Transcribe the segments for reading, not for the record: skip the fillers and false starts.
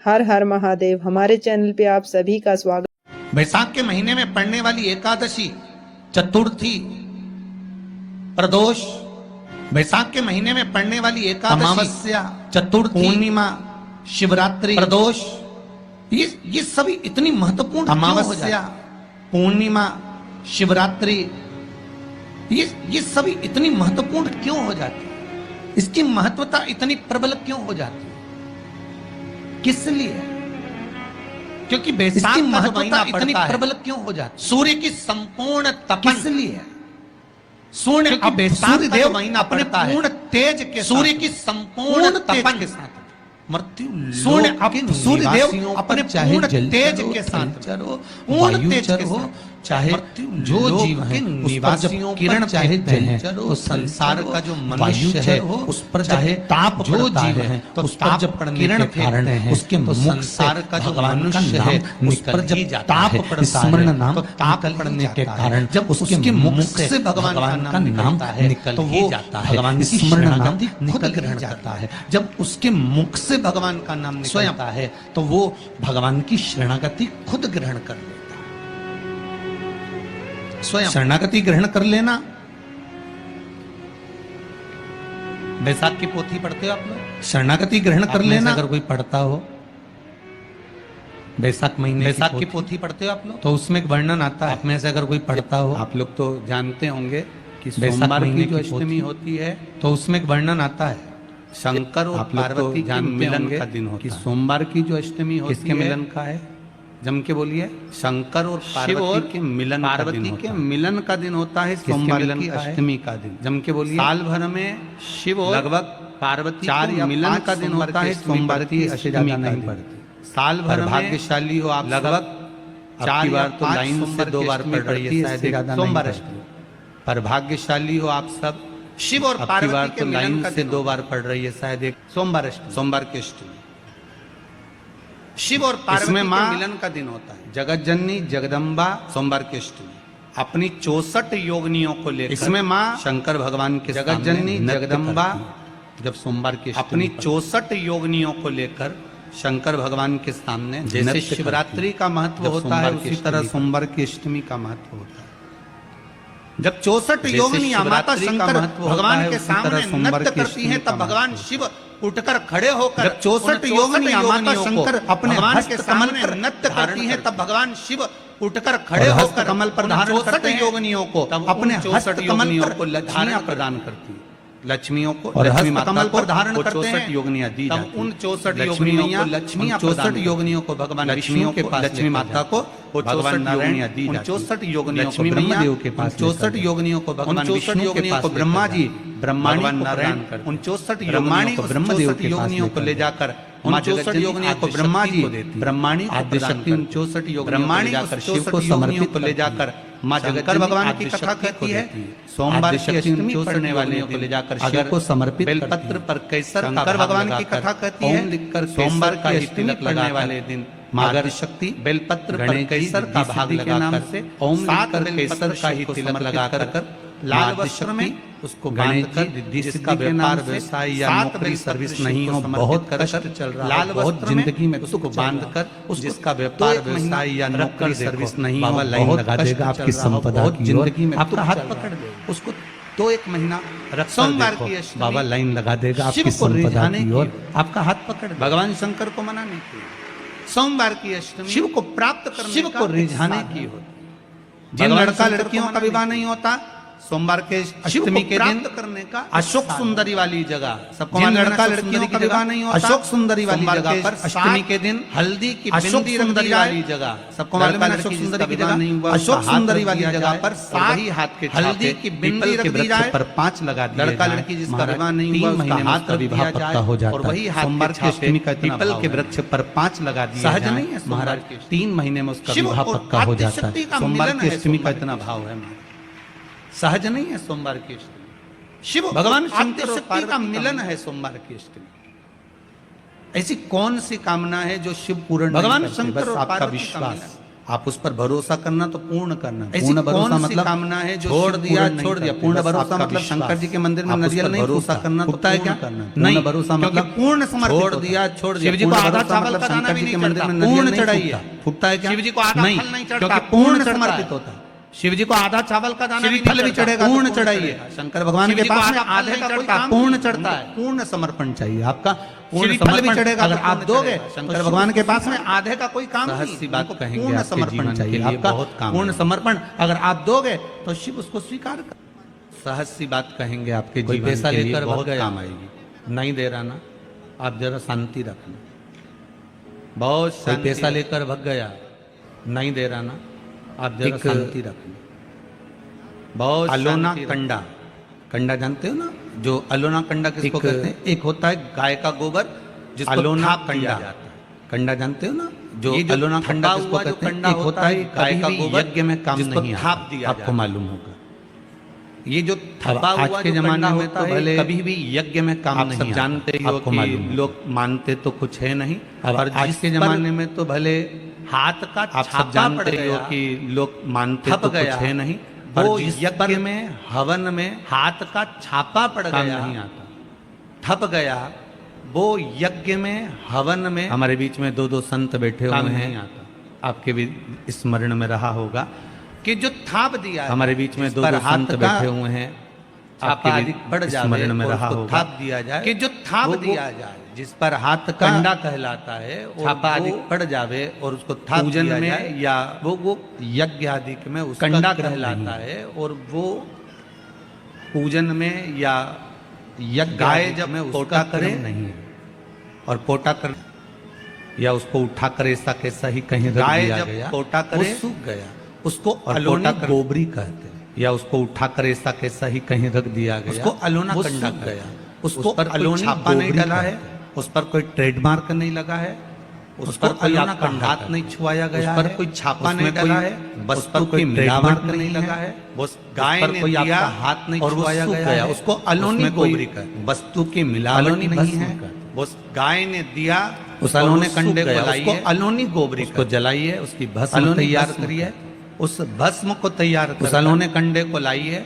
हर हर महादेव। हमारे चैनल पे आप सभी का स्वागत। बैसाख के महीने में पड़ने वाली एकादशी, चतुर्थी, प्रदोष, बैसाख के महीने में पड़ने वाली एकादशी, अमावस्या, चतुर्थी, पूर्णिमा, शिवरात्रि, प्रदोष, ये सभी इतनी महत्वपूर्ण, अमावस्या, पूर्णिमा, शिवरात्रि, ये सभी इतनी महत्वपूर्ण क्यों हो जाती है? इसकी महत्वता इतनी प्रबल क्यों हो जाती है? किस लिए? क्योंकि बैसाख की महत्वता इतनी प्रबल क्यों हो जाती है? सूर्य की संपूर्ण तपन, किस लिए? सूर्य देव अपने पूर्ण तेज के, सूर्य की संपूर्ण तपन के साथ मृत्यु, सूर्य देव अपने पूर्ण तेज के साथ, पूर्ण तेज के साथ, चाहे जो जीव है निवासियों किरण चाहे जलचर हो, संसार का जो मनुष्य है उस पर चाहे ताप जो जीव है तो उस पर जब किरण फेरते हैं उसके संसार का जो मनुष्य है उस पर जब ताप पड़ता है तो ताप पड़ने के कारण जब उसके मुख से भगवान का नाम निकल ही जाता है, भगवान की स्मरण नाम खुद ग्रहण जाता है। जब उसके मुख से भगवान का नाम निकलता है तो वो भगवान की शरणागति खुद ग्रहण कर लेता है। स्वयं शरणागति ग्रहण कर लेना। बैसाख की पोथी पढ़ते हो आप लोग? शरणागति ग्रहण कर लेना अगर कोई पढ़ता हो, बैसाख महीने बैसाख की पोथी पढ़ते हो आप लोग, तो उसमें एक वर्णन आता है। आप में से अगर कोई पढ़ता हो, आप लोग तो जानते होंगे कि सोमवार की जो अष्टमी होती है तो उसमें एक वर्णन आता है, शंकर और पार्वती के मिलन का दिन होता है। कि सोमवार की जो अष्टमी होती है किसके मिलन का है? जम के बोलिए। शंकर और पार्वती के मिलन, पार्वती के मिलन का दिन होता है सोमवार की अष्टमी का दिन। जम के बोलिए। साल भर में शिव लगभग पार्वती चार या मिलन का दिन होता है सोमवार की अष्टमी का दिन। साल भर में भाग्यशाली हो आप, लगभग चार बार तो लाइन से 2 बार पढ़ रही है सोमवार अष्टमी। पर भाग्यशाली हो आप सब, शिव और पार्वती के लाइन से 2 बार पढ़ रही है शायद एक सोमवार अष्टमी, सोमवार की अष्टमी। शिव और पार्वती के मिलन का दिन होता है। जगत जननी जगदम्बा सोमवार की अष्टमी अपनी 64 योगिनियों को लेकर, इसमें माँ शंकर भगवान के जगत जननी जगदम्बा जब सोमवार की अपनी 64 योगिनियों को लेकर शंकर भगवान के सामने, जैसे शिवरात्रि का महत्व होता है उसी तरह सोमवार की अष्टमी का महत्व होता है। जब 64 योगिनियां माता शंकर भगवान के सामने नृत्य करती हैं तब भगवान शिव उठकर खड़े होकर, जब 64 योगिनियां माता शंकर अपने भगवान के सामने नृत्य करती हैं तब भगवान शिव उठकर खड़े होकर कमल पर धारण करते हैं योगिनियों को, अपने हस्त कमल को लक्ष्मियां प्रदान करती हैं, लक्ष्मियों को और हस्त कमल पर धारण करते हैं योगिनियां दी जाती हैं। उन 64 योगिनियों को लक्ष्मियां, 64 योगिनियों को भगवान लक्ष्मियों के पास, लक्ष्मी माता को भगवान नारायण दी जाती हैं। 64 योगिनियों को ब्रह्मदेव के पास, 64 योगिनियों को भगवान विष्णु के पास, ब्रह्मा जी ब्रह्माणी नारायण कर, उन 64 योगिनियों को ब्रह्मदेव के योगिनियों को ले जाकर, उन 64 योगिनियों को ब्रह्मा जी ब्रह्माणी आदिशक्ति, उन 64 योगिनियों को जाकर शिव को समर्पित को ले जाकर माँ शंकर भगवान की कथा कहती है। सोमवार की अष्टमी पढ़ने वाले को ले जाकर शिव को समर्पित बेलपत्र पर कैसर शंकर भगवान की कथा कहती है। लिखकर सोमवार का अष्टमी पढ़ने वाले दिन मागर शक्ति बेलपत्र पर कैसर का भाग लगाकर से ओम लिखकर कैसर का ही तिलक लगाकर लाल वस्त्र में उसको बांधकर, जिसका व्यापार व्यवसाय या नौकरी सर्विस नहीं हो, बहुत कष्ट चल रहा है, लाल वस्त्र जिंदगी में उसको बांधकर, जिसका व्यापार व्यवसाय या नौकरी सर्विस नहीं हो, लाइन लगा देगा आपकी संपदा की जिंदगी में, आपका हाथ पकड़ दे उसको तो 1 महीना सोमवार की अष्टमी बाबा लाइन लगा देगा आपकी संपदा की ओर, आपका हाथ पकड़ भगवान शंकर को मनाने की। सोमवार की अष्टमी शिव को प्राप्त करने, शिव को रिझाने की होती। जिन लड़का लड़कियों का विवाह नहीं होता सोमवार के अष्टमी के दिन करने का, अशोक सुंदरी वाली जगह, सबको लड़का लड़कियों का विवाह नहीं होता, अशोक सुंदरी वाली जगह पर अष्टमी के दिन हल्दी की बिंदी सुंदरी वाली जगह, सबको लड़का अशोक सुंदरी की जगह नहीं हुआ, अशोक सुंदरी वाली जगह पर वही हाथ के हल्दी की बिंदी रख दी जाए पर 5 लगा दिए, लड़का लड़की जिसका विवाह नहीं हुआ उसका हाथ विवाह पक्का हो जाता है, और वही सोमवार की अष्टमी का पीपल के वृक्ष पर 5 लगा दिए। सहज नहीं है महाराज, 3 महीने में उसका विवाह पक्का हो जाता है। सोमवार की अष्टमी का इतना भाव है, सहज नहीं है सोमवार की अष्टमी। शिव भगवान शंकर और पार्वती का मिलन है सोमवार की अष्टमी। ऐसी कौन सी कामना है जो शिव पूर्ण? भगवान शंकर और आपका विश्वास, आप उस पर भरोसा करना तो पूर्ण करना। ऐसी पूर्ण भरोसा कौन सी मतलब कामना है जो छोड़ शिव दिया पूर्ण नहीं छोड़ दिया। करते? पूर्ण बस भरोसा आपका मतलब विश्वास। शंकर जी के मंदिर में आप उस नारियल पर नहीं भरोसा फूसा करना तो होता है क्या? पूर्ण करना। नहीं, पूर्ण भरोसा क्योंकि मतलब पूर्ण समर्पित छोड़ होता दिया है। छोड़ दिया। शिव जी को पूर्ण आधा भरोसा चावल मतलब का दाना शंकर भी जी नहीं के मंदिर चढ़ता, में नारियल पूर्ण नहीं चढ़ाइए। फूटता। फूटता है क्या? शिव जी को आधा नहीं, फल नहीं चढ़ता, क्योंकि पूर्ण पूर्ण चढ़ता समर्पित है। होता है। शिव जी को आधा चावल का दाना शिव भी फल भी चढ़ेगा पूर्ण तो चढ़ाइए। चढ़ेगा। शंकर भगवान शिव के जी को पास में आधा आधे फल का नहीं कोई चढ़ता, काम पूर्ण नहीं। चढ़ता है। पूर्ण समर्पण चाहिए आपका। पूर्ण शिव फल भी समर्पण चढ़ेगा अगर तो आप पूर्ण दोगे चढ़ेगा। शंकर भगवान के पास में आधे का कोई काम सहज नहीं। सी बात उनको कहेंगे पूर्ण आपके समर्पण जीवन चाहिए के लिए आपका। बहुत काम पूर्ण है। समर्पण अगर आप दोगे तो शिव उसको स्वीकार कर। सहज सी बात कहेंगे आपके कोई जीवन पैसा के लिए लेकर बहुत भाग गया। काम आएगी। नहीं दे रहा ना, आप जरा शांति रखना। बहुत कोई पैसा लेकर भग गया, नहीं दे रहा ना, आप जरा शांति रखना। बहुत अलोना कंडा, कंडा जानते हो ना, जो अलोना कंडा किसको कहते हैं? एक होता है गाय का गोबर जिसको अलोना कंडा जाता है। कंडा जानते हो ना, जो अलोना कंडा किसको कहते हैं? एक होता है गाय का गोबर यज्ञ में काम नहीं आता, थाप दिया आपको मालूम होगा। ये जो थपा हुआ आज के जमाने में तो भले कभी भी यज्ञ में काम नहीं आता। आप सब जानते हो कि लोग मानते तो कुछ है नहीं, और आज के जमाने में तो भले हाथ का आप सब जानते हो कि लोग मानते तो कुछ है नहीं, वो यज्ञ में हवन में हाथ का छापा पड़ गया नहीं आता, ठप गया। वो यज्ञ में हवन में हमारे बीच में दो दो संत बैठे हुए हैं, आपके भी स्मरण में रहा होगा कि जो थाप दिया हमारे बीच में दो दो संत बैठे हुए हैं, आपके भी बढ़ स्मरण में रहा होगा, थाप दिया जाए कि जो थाप दिया जाए, जिस पर हाथ का कंडा कहलाता है, छापा आदि पड़ जावे और उसको पूजन में या वो यज्ञ आदि में उसका कंडा कहलाता है, और वो पूजन में या यज्ञ गाय जब में पोटा करे नहीं, और पोटा कर या उसको उठा कर ऐसा कैसा ही कहीं गाय जब पोटा करे सूख गया, उसको अलोना गोबरी कहते हैं, या उसको उठा कर ऐसा कैसा ही कहीं रख दिया गया, उसको अलोना कंडा गया। उसको अलोना छापा नहीं डाला है, उस पर कोई ट्रेडमार्क नहीं लगा है, उस पर कोई आपका हाथ नहीं छुआया गया, उस पर कोई छापा नहीं डाला है, बस पर कोई मिलावट नहीं लगा है, बस गाय ने कोई आपका हाथ नहीं छुआया गया, उसको अलोनी गोबरी का वस्तु की मिलावट नहीं है, बस गाय ने दिया, उस अलोने कंडे को लाइए, अलोनी गोबरी को जलाइए, उसकी भस्म तैयार करिए, उस भस्म को तैयार, उस अलोने कंडे को लाइए,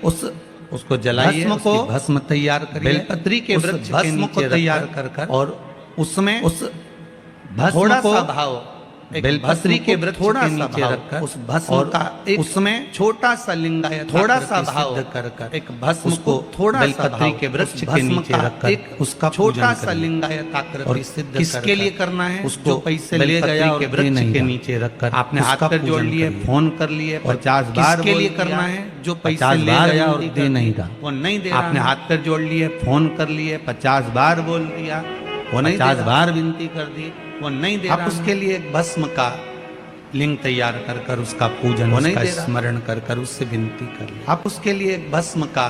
उसको जलाइए, उसकी भस्म तैयार करिए, बेलपत्री के वृक्ष भस्म को तैयार कर और उसमें उस थोड़ा सा भाव बेलपत्री के वृक्ष के नीचे रखकर उस भस्म का एक उसमें छोटा सा लिंगायत थोड़ा सा भाव कर एक भस्म को थोड़ा बेलपत्री के वृक्ष के नीचे रखकर एक उसका छोटा सा लिंगायत आकृति सिद्ध किसके लिए करना है? उसको पैसे ले गया और वृक्ष के नीचे रखकर आपने हाथ पर जोड़ लिए, फोन कर लिए 50 बार, के लिए करना है? जो पैसे ले गया और दे नहीं रहा, वो नहीं दे रहा, आपने हाथ पर जोड़ लिए, फोन कर लिए, 50 बार बोल दिया, वो नहीं 50 बार विनती कर दी, वो नहीं दे रहा। आप उसके लिए एक भस्म का लिंग तैयार कर कर उसका पूजन, उसका स्मरण कर कर उससे विनती कर, आप उसके लिए एक भस्म का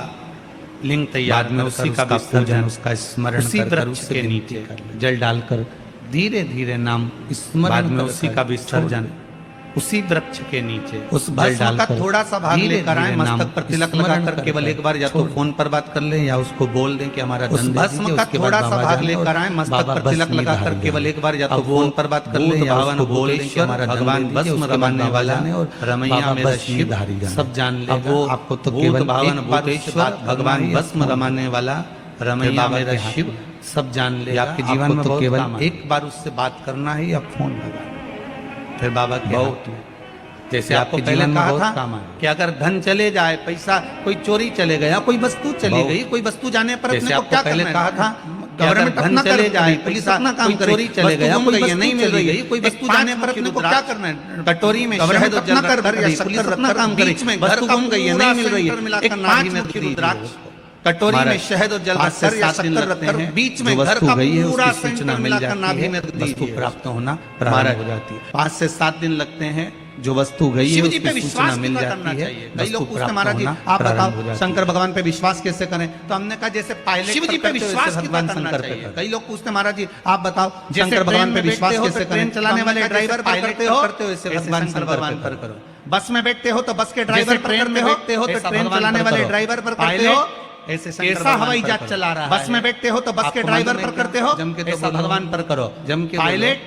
लिंग तैयार में उसी का पूजन, उसका स्मरण कर कर उसके नीचे जल डालकर धीरे धीरे नाम स्मरण में उसी का विसर्जन उसी वृक्ष के नीचे उस भस्म का थोड़ा सा भाग लेकर आए, मस्तक पर तिलक लगाकर केवल एक बार या तो फोन पर बात कर लें या उसको बोल दें कि हमारा भस्म का थोड़ा सा भाग लेकर आए, मस्तक पर तिलक लगाकर केवल एक बार या तो फोन पर बात कर लें या उसको बोल दें कि हमारा भगवान भस्म रमाने वाला है और रमैया मेरा शिव सब जान ले। वो आपको तो केवल भावन भूतेश्वर भगवान भस्म रमाने वाला रमैया मेरा शिव सब जान ले। आपके जीवन में तो केवल एक बार उससे बात करना है या फोन लगाना, फिर बाबा के बहुत जैसे आपको पहले कहा था कि अगर धन चले जाए, पैसा कोई चोरी चले गया, कोई वस्तु चली गई, कोई वस्तु जाने पर अपने को क्या पहले कहा था, गवर्नमेंट धन चले जाए, पुलिस अपना काम करे, चोरी चले गया, कोई नहीं मिल रही है, कोई वस्तु जाने पर अपने को क्या करना है? कटोरी में शहद और जल कर या शक्कर अपना काम करे, वस्तु गुम गई है, नहीं मिल रही है, एक 5 मुखी रुद्राक्ष कटोरी में शहद और जल रखकर या शक्कर रखकर बीच में घर का पूरा सेंटर मिलाकर नाभि में वस्तु प्राप्त होना प्रारंभ हो जाती है। 5 से 7 दिन लगते हैं, जो वस्तु गई है उसकी सूचना मिल जाती है। कई लोग पूछते महाराज जी आप बताओ शंकर भगवान पे विश्वास कैसे करें? तो हमने कहा जैसे पायलट शिव जी पे विश्वास भगवान शंकर पे। कई लोग पूछते महाराज जी आप बताओ शंकर भगवान पे विश्वास कैसे करें? ट्रेन चलाने वाले ड्राइवर पायलट करते हो ऐसे भगवान शंकर भगवान पर करो। बस में बैठते हो तो बस के ड्राइवर ट्रेन में बैठते हो तो ट्रेन चलाने वाले ड्राइवर पर करते हो, ऐसा हवाई जहाज चला रहा है। बस में बैठते हो तो बस के ड्राइवर पर करते हो, ऐसा भगवान पर करो। जम के पायलट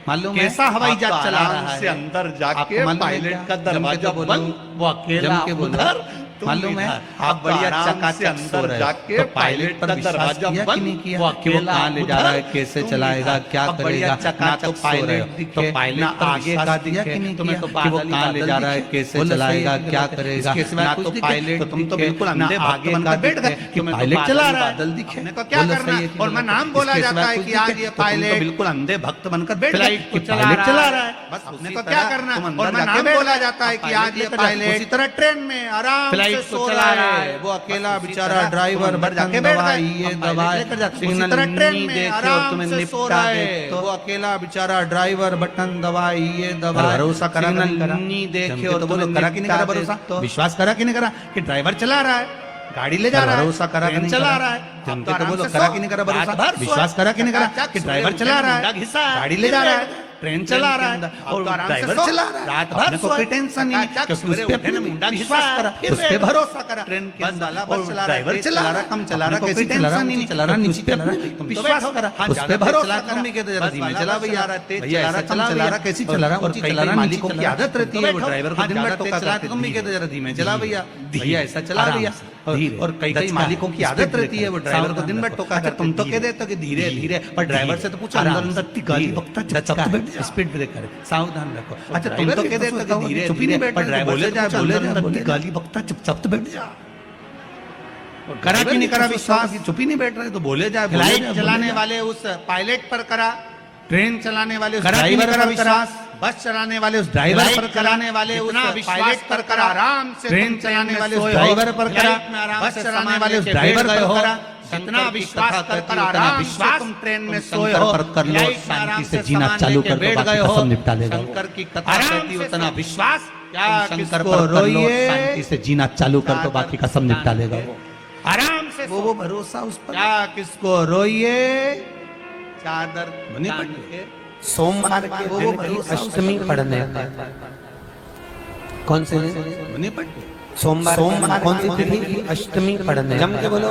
मालूम है? कैसा हवाई आपको जहाज चला आराम रहा से है अंदर आपको जाके मालूम है पायलट क्या? का जम के दरवाजा तो बोलो, बंद, वो अकेला जम के बोलो। उधर, तुम मालूम है? इधर। आप बढ़िया आराम से चकाचक सो अंदर रहे हो। जाके तो पायलट पर का विश्वास दरवाजा किया कि बंद, नहीं किया वो कि वो अकेला कहाँ ले जा रहा है, उधर, कैसे तुम चलाएगा, इधर। क्या अब बढ़िया करेगा, ना तो चकाचक पायलट सो रहे हो। दिखे, तो पायलट ना पर आगे विश्वास का किया दिखे कि नहीं तुम्हें किया? तो कि वो बादल ही कहाँ ले बादल जा रहा है, दिखे। कैसे बोलो सही चलाएगा, है कि क्या गलत है? करेगा, इसके सिवाय ना कुछ तो दिखे? पायलट तो तुम तो दिखे, बिल्कुल ना अंधे भक्त आगे बनकर का बैठ गए दिखे, कि तुम्हें तो पायलट बादल चला ही रहा है। बादल दिखे। अपने को क्या बोलो करना सही है? कि और मैं गलत है? नाम बोला इसके जाता सिवाय है कुछ कि दिखे? आज ये तो तुम तो पायलट बिल्कुल अंधे भक्त बनकर बैठ गए फ्लाइट कि को चला पायलट चला रहा रहा है। है। बस अपने उसी को तरह क्या करना? तुम अंदर और मैं जाके नाम बैठ बोला जाओ। जाता है कि पायलट आज ये लेकर जाओ। पायलट उसी तरह ट्रेन में आराम से फ्लाइट को सो चला रहा रहा है, है। वो अकेला बस उसी बेचारा तरह ड्राइवर तुम अंदर बटन जाके बैठ दबाए, गए। ये हम पायलट दबाए, लेकर जाते हैं। उसी सिग्नल तरह ट्रेन नहीं में देखे और आराम तुम्हें से सो निपटा रहा दे, है। तो वो अकेला बेचारा ड्राइवर बटन दबाए, ये दबाए, भरोसा करा कि नहीं करा? नहीं देखे जम के और तो बोलो, तुम्हें करा कि नहीं करा निपटा दे, भरोसा? तो विश्वास करा कि नहीं करा कि ड्राइवर चला रहा है, गाड़ी ले जा रहा है, भरोसा करा कि ट्रेन नहीं चला करा? रहा है। जम अब के तो आराम बोलो, से करा सो। कि नहीं करा भरोसा? रात भर विश्वास सोए। करा कि नहीं करा चकाचक कि सोए, ड्राइवर उठे चला रहा मुंडा है, घिसा है, गाड़ी ले जा फिर रहा है, बैठ गए। ट्रेन चला रहा है, अब और तो आराम से ड्राइवर सो। चला रहा है। रात भर अपने को सोए। कोई टेंशन नहीं, चकाचक क्योंकि सवेरे उस पे उठे ना, मुंडा घिसा विश्वास है, करा, फिर उस पे बैठ गए। भरोसा करा। ट्रेन के बस अंदर बस और चला रहा है, ड्राइवर तेज चला चला रहा रहा है, कम चला रहा, अपने को कैसे कोई चला रहा, टेंशन नीचे नहीं, चला रहा, नीचे उस पे चला रहा, अपने तुम तो विश्वास बैठो, करा। हाँ, उस पे ज्यादा भरोसा चला करा, तुम भी कहते जरा बस धीमे वाला चला बस भैया, चला रहा है, तेज भैया चला ऐसा रहा, कम चला चला भैया, रहा, कैसे और- चला रहा, और ऊंची कई चला रहा, कई नीचे मालिकों चला की रहा। आदत रहती तो है, वो बैठो, ड्राइवर को हाँ, दिन भर ज्यादा टोका तेज चला करते, तुम भी धीरे, कहते जरा धीमे चला भैया, धीरे, भैया ऐसा चला आराम भैया, से, धीरे, और कई कई दचका, मालिकों की आदत स्पीड रहती है, वो ब्रेकर, ड्राइवर को सावधान दिन भर रखो। टोका अच्छा, कर, तुम तो धीरे, कह देते हो कि धीरे धीरे, धीरे, पर ड्राइवर से तो पूछो आराम अंदर अंदर से, गाली धीरे, बकता दचका चुपचाप है, बैठ जा, स्पीड ब्रेकर, सावधान रखो। अच्छा तुम ड्राइवर तो भी कह तो देते हो सोचता कि होगा धीरे कि चुप ही नहीं धीरे, बैठना पर है, ड्राइवर बोले से जा, पूछो बोले अंदर जा, अंदर बोले की जा। गाली बकता चुपचाप तो बैठ जा। करा कि नहीं करा विश्वास, चुप ही नहीं बैठ रहे तो बोले जा, फ्लाइट चलाने वाले उस पायलट पर करा, ट्रेन चलाने वाले उस करा कि नहीं ड्राइवर करा पर करा, विश्वास? बस चलाने वाले उस ड्राइवर फ्लाइट पर चलाने वाले उस जितना विश्वास पायलट पर करा, आराम से ट्रेन तुम चलाने ट्रेन वाले में उस सोए ड्राइवर हो, पर करा, फ्लाइट में आराम बस से चलाने सामान वाले उस लेके ड्राइवर बैठ पर गए हो, करा, जितना शंकर की विश्वास कथा कर कहती कर हो, उतना आराम विश्वास से तुम ट्रेन में तुम सोए शंकर हो, पर कर लो, फ्लाइट में शांति आराम से से जीना सामान चालू लेके कर दो, बैठ बाकी गए हो, कसम निपटा लेगा। शंकर की कथा आराम कहती हो, से उतना विश्वास क्या तुम शंकर किसको पर कर लो, रोइए? शांति से जीना चालू कर दो, बाकी कसम निपटा लेगा वो। आराम से वो भरोसा उस पर क्या किसको रोइए, चादर बनी तान पड़ी। के सोमवार के वो दिन की भरोसा अष्टमी पढ़ने कौन से दिन? बनी पड़ी। सोमवार कौन सी तिथि की अष्टमी पढ़ने? जम के बोलो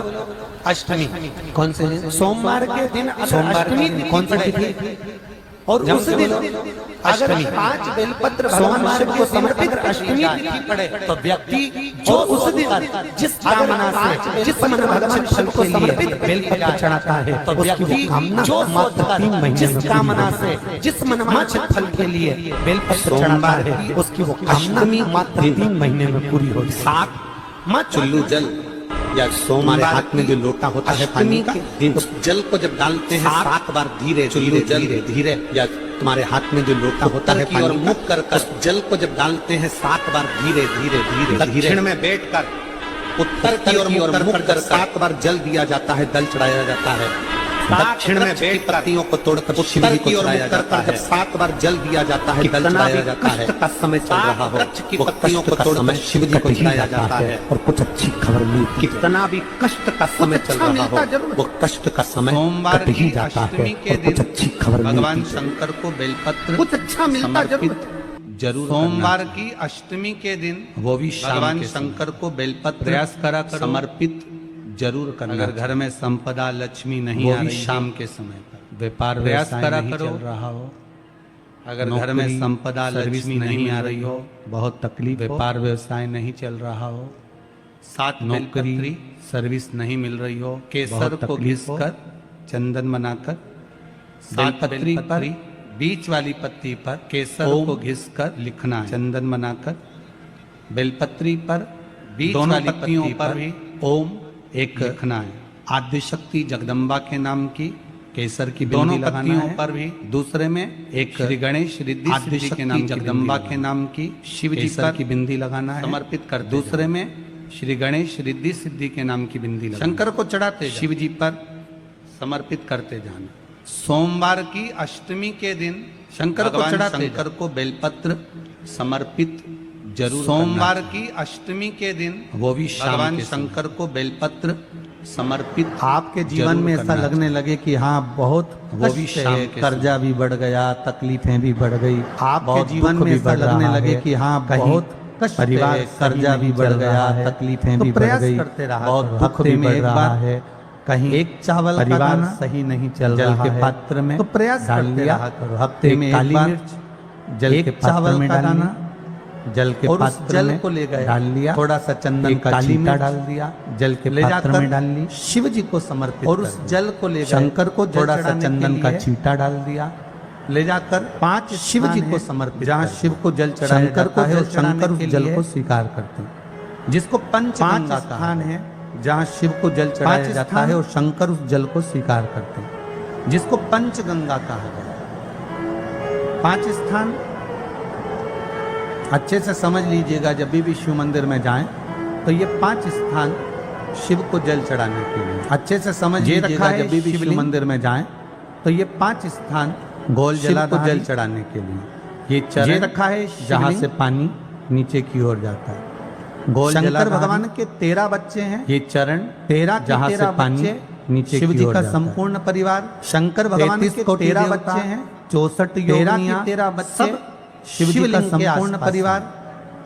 अष्टमी कौन से दिन? सोमवार के दिन सोमवार की कौन सी तिथि? और उस दिन अगर 5 बेलपत्र सोमवार को समर्पित अष्टमी तिथि पड़े तो व्यक्ति जो उस दिन जिस कामना से जिस मन भगवान शिव को समर्पित बेलपत्र चढ़ाता है तो व्यक्ति जो मात्र 3 महीने जिस कामना से जिस मनवांछित फल के लिए बेलपत्र चढ़ाता है उसकी वो कामना मात्र 3 महीने में पूरी होती है। 7 मत चुल्लू जल या हमारे हाथ में जो लोटा होता है पानी का, उस जल को जब डालते हैं 7 बार धीरे धीरे धीरे धीरे, या तुम्हारे हाथ में जो लोटा होता है पानी का, मुख कर उस जल को जब डालते हैं 7 बार धीरे धीरे धीरे दक्षिण में बैठकर उत्तर की ओर मुख कर 7 बार जल दिया जाता है, दल चढ़ाया जाता है। दक्षिण में बैठ पत्तियों को तोड़कर उत्तर की ओर मुख कर जब 7 बार जल दिया जाता है, दल चढ़ाया जाता है। का समय चल रहा हो, की पत्तियों को तोड़कर शिव जी को चढ़ाया जाता है और कुछ अच्छी खबर मिलती। कितना भी कष्ट का समय चल रहा हो, वो कष्ट का समय सोमवार कट ही की जाता है अष्टमी के और कुछ दिन अच्छी खबर भगवान मिलती है। शंकर को बेलपत्र कुछ अच्छा मिलता जरूर जरूर सोमवार की अष्टमी के दिन वो भी शाम भगवान के शंकर को बेलपत्र प्रयास करा करो, समर्पित जरूर करना। अगर घर में संपदा लक्ष्मी नहीं वो आ भी रही शाम है, के समय पर व्यापार प्रयास प्रयास करा करा करो। चल रहा हो, अगर घर में नौकरी, संपदा सर्विस लक्ष्मी नहीं आ रही हो, बहुत तकलीफ हो, व्यापार व्यवसाय नहीं चल रहा हो, 7 नौकरी, नौकरी सर्विस नहीं मिल रही हो, केसर बहुत को तकलीफ घिस हो, कर चंदन बनाकर 7 बेलपत्री बेलपत्री बीच वाली पत्ती पर केसर ओम को घिस कर लिखना है। चंदन बनाकर बेलपत्री पर बीच दोनों वाली पत्तियों पत्ती पर पर भी ओम एक लिखना है। आद्य शक्ति जगदम्बा के नाम की केसर की दोनों बिंदी लगाना पत्तियों है। पर भी दूसरे में एक श्री गणेश रिद्धि आद्य सिद्धि के शक्ति नाम की जगदम्बा बिंदी के लगाना नाम की शिव जी केसर पर की बिंदी लगाना है, समर्पित कर दूसरे में श्री गणेश रिद्धि सिद्धि के नाम की बिंदी लगाना। शंकर को चढ़ाते शिव जी पर समर्पित करते जाना। सोमवार की अष्टमी के दिन शंकर को भगवान चढ़ाते शंकर को बेलपत्र समर्पित जरूर सोमवार की अष्टमी के दिन वो भी शाम भगवान के समय। शंकर को बेलपत्र समर्पित आपके जीवन जरूर में ऐसा करना लगने लगे कि हाँ बहुत वो भी कष्ट शाम है, के कर्जा भी बढ़ गया, तकलीफें भी बढ़ गई, आपके बहुत जीवन दुख में भी ऐसा बढ़ लगने रहा लगे है, कि हाँ कहीं बहुत कष्ट परिवार है, कर्जा कहीं भी नहीं बढ़ चल गया, रहा है, तकलीफें तो भी बढ़ प्रयास गई, करते रहा बहुत करो। दुख हफ्ते भी में बढ़ एक रहा बार है, कहीं एक चावल का परिवार दाना सही नहीं चल जल रहा के है पात्र में तो प्रयास डाल करते दिया रहा करो। हफ्ते एक में एक काली बार मिर्च जल एक के चावल पात्र में का डालिए, दाना जल के और उस पात्र जल में को ले गए डाल लिया, थोड़ा सा चंदन एक का काली छींटा मिर्च डाल दिया जल के ले पात्र जाकर में डाल ली, शिव जी को समर्पित और कर उस दिया। जल को ले गए शंकर को थोड़ा सा चढ़ाने के चंदन का लिए छींटा डाल दिया, ले जाकर 5 शिव जी को समर्पित जहाँ शिव को जल चढ़ाया शंकर जाता को है जल और शंकर उस चढ़ाने के जल लिए को स्वीकार करते हैं, जिसको पांच पंचगंगा स्थान है जहाँ शिव को जल चढ़ाया जाता स्थान है और शंकर उस जल को स्वीकार करते हैं, जिसको पंचगंगा कहा गया है। 5 स्थान अच्छे से समझ लीजिएगा, जब भी शिव मंदिर में जाएं तो ये 5 स्थान शिव को जल चढ़ाने के लिए अच्छे से समझ लीजिएगा। जब भी शिव मंदिर में जाएं तो ये 5 स्थान गोल जला को जल चढ़ाने के लिए ये चरण रखा है जहाँ से पानी नीचे की ओर जाता है। गोल शंकर भगवान के 13 बच्चे हैं, ये चरण 13 जहाँ से पानी नीचे शिव जी का संपूर्ण परिवार, शंकर भगवान के 13 बच्चे हैं, 64 योगिनियां, 13 बच्चे शिव जी का संपूर्ण परिवार,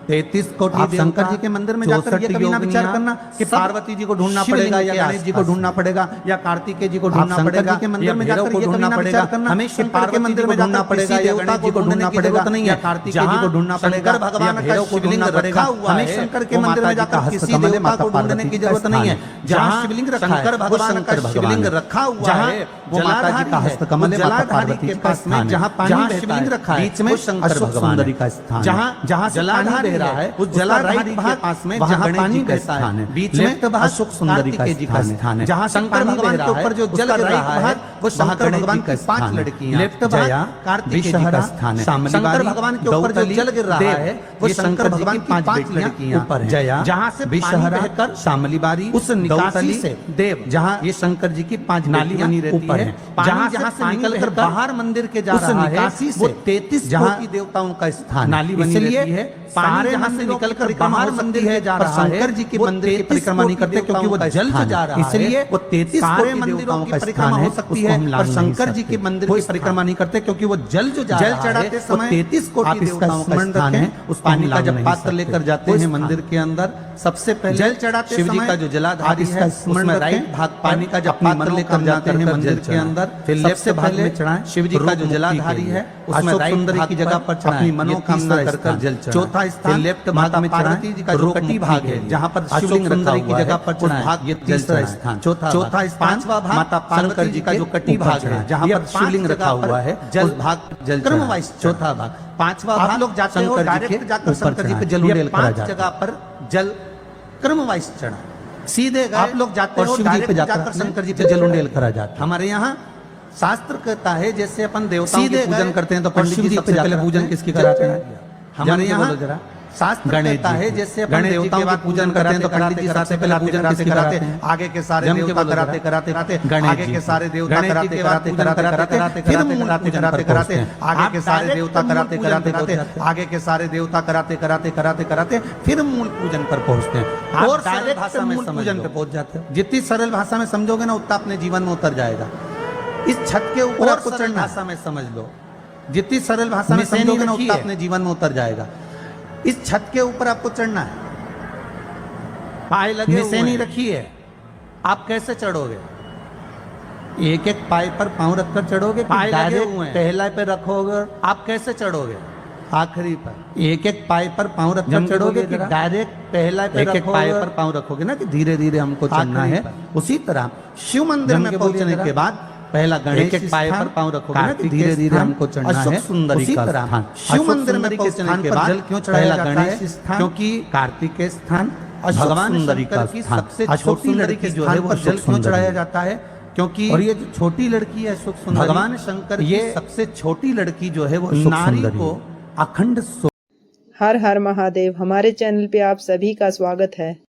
33 कोटि आप शंकर जी के मंदिर में जाकर ये कभी ना विचार करना कि पार्वती जी को ढूंढना पड़ेगा या गणेश जी को ढूंढना पड़ेगा या कार्तिकेय जी को ढूंढना पड़ेगा के मंदिर में जाकर ये ढूंढना पड़ेगा। हमें शंकर के मंदिर में ढूंढना पड़ेगा या गणेश जी को ढूंढना पड़ेगा नहीं या कार्तिकेय जी को ढूंढना पड़ेगा भगवान का शिवलिंग रखा हुआ है। हमें शंकर के मंदिर में जाकर किसी देवता को ढूंढने की जरूरत नहीं है। जहाँ शिवलिंग रखा है भगवान का शिवलिंग रखा हुआ है, वो माता जी का हस्तकमल है, माता पार्वती के पास में जहाँ पानी शिवलिंग रखा है बीच में शंकर भगवान का स्थान, जहाँ जलाधार बह रहा है उस जलाधारी के पास में जहाँ पानी बहता है बीच में अशोक सुंदरी का स्थान है, जहाँ शंकर भगवान के ऊपर जो जल गिर रहा है वो शंकर भगवान की 5 लड़कियां लेफ्ट जया कार्तिकेय जी का स्थान है। शंकर भगवान के ऊपर जो जल गिर रहा है वो शंकर भगवान की 5 लड़कियां ऊपर है, जया जहाँ से विषहरा कर शामली बारी उस निकासी से देव जहाँ ये शंकर जी की 5 नाली बनी रहती है, जहाँ से निकलकर बाहर मंदिर के जा रहा है वो 33 कोटि देवताओं का स्थान नाली बनी रहती है। सारे जहाँ से निकलकर बाहर मंदिर है जा रहा है, शंकर जी के मंदिर की परिक्रमा नहीं करते क्योंकि वो जल से जा रहा है, इसलिए वो 33 सारे मंदिरों की परिक्रमा हो सकती है पर शंकर जी के मंदिर की परिक्रमा नहीं करते क्योंकि वो जल जो जल चढ़ाते समय 33 कोटि देवताओं का स्थान है। उस पानी का जब पात्र लेकर जाते हैं मंदिर के अंदर, सबसे पहले जल चढ़ाते शिव जी का जो जलाधारी है उसमें राइट भाग पानी का जब पात्र लेकर जाते हैं मंदिर के अंदर, फिर लेफ्ट भाग में चढ़ाएं शिव जी का जो जलाधारी है उसमें राइट भाग की जगह पर अपनी मनोकामना कर जल चढ़ाएं। चौथा स्थान लेफ्ट भाग में पार्वती जी का जो कटी भाग है जहाँ पर शिवलिंग रखा की जगह पर चढ़ाएं, ये तीसरा स्थान। चौथा स्थान पांचवा भाग माता पार्वती जी का जो कटी भाग है जहाँ पर शिवलिंग रखा हुआ है जल भाग जल क्रमवाइज चौथा भाग। पांचवा भाग लोग जाते हो डायरेक्ट जाकर शंकर जी पे जल उंडेल करा जाता है, 5 जगह पर जल क्रमवाइज चढ़ा सीधे आप लोग जाते हो शिव जी पे जाकर शंकर जी पे जल उंडेल करा जाता है। हमारे यहाँ शास्त्र कहता है जैसे अपन देवताओं की पूजन करते हैं तो पंडित जी सबसे पहले पूजन किसकी कराते हैं? हमारे यहाँ शास्त्र कहता है जैसे अपन देवताओं की पूजन करते हैं तो पंडित जी सबसे पहले पूजन किसकी कराते हैं? आगे के सारे देवता कराते कराते कराते आगे के सारे देवता कराते कराते कराते कराते फिर मूल पूजन कराते कराते आगे के सारे देवता कराते कराते कराते आगे के सारे देवता कराते कराते कराते कराते फिर मूल पूजन पर पहुंचते हैं और सरल भाषा में पूजन पे पहुंच जाते हैं। जितनी सरल भाषा में समझोगे ना उतना अपने जीवन में उतर जाएगा। इस छत के ऊपर आपको चढ़ना भाषा में समझ लो, जितनी सरल भाषा में समझोगे ना उतना अपने जीवन में उतर जाएगा। इस छत के ऊपर आपको चढ़ना है, पाए लगे निशानी रखी है, आप कैसे चढ़ोगे? एक एक पाए पर पांव रखकर चढ़ोगे, पाए लगे हुए हैं पहला पे रखोगे, आप कैसे चढ़ोगे? आखिरी पर एक एक पाए पर पांव रखकर चढ़ोगे कि डायरेक्ट पहला पे एक एक पाए पर पांव रखोगे ना कि धीरे धीरे हमको चढ़ना है। उसी तरह शिव मंदिर में पहुंचने के बाद पहला गणेश एक पाए पर पांव रखोगे ना कि धीरे धीरे हमको चढ़ना है। सुंदरी का स्थान शिव मंदिर में पहुंचने के बाद जल क्यों चढ़ाया जाता है? क्योंकि कार्तिकेय स्थान भगवान शंकर की सबसे छोटी लड़की जो है वो जल क्यों चढ़ाया जाता है? क्योंकि और ये जो छोटी लड़की है अशोक सुंदरी, भगवान शंकर की सबसे छोटी लड़की जो है वो नारी को अखंड हर हर महादेव। हमारे चैनल पे आप सभी का स्वागत है।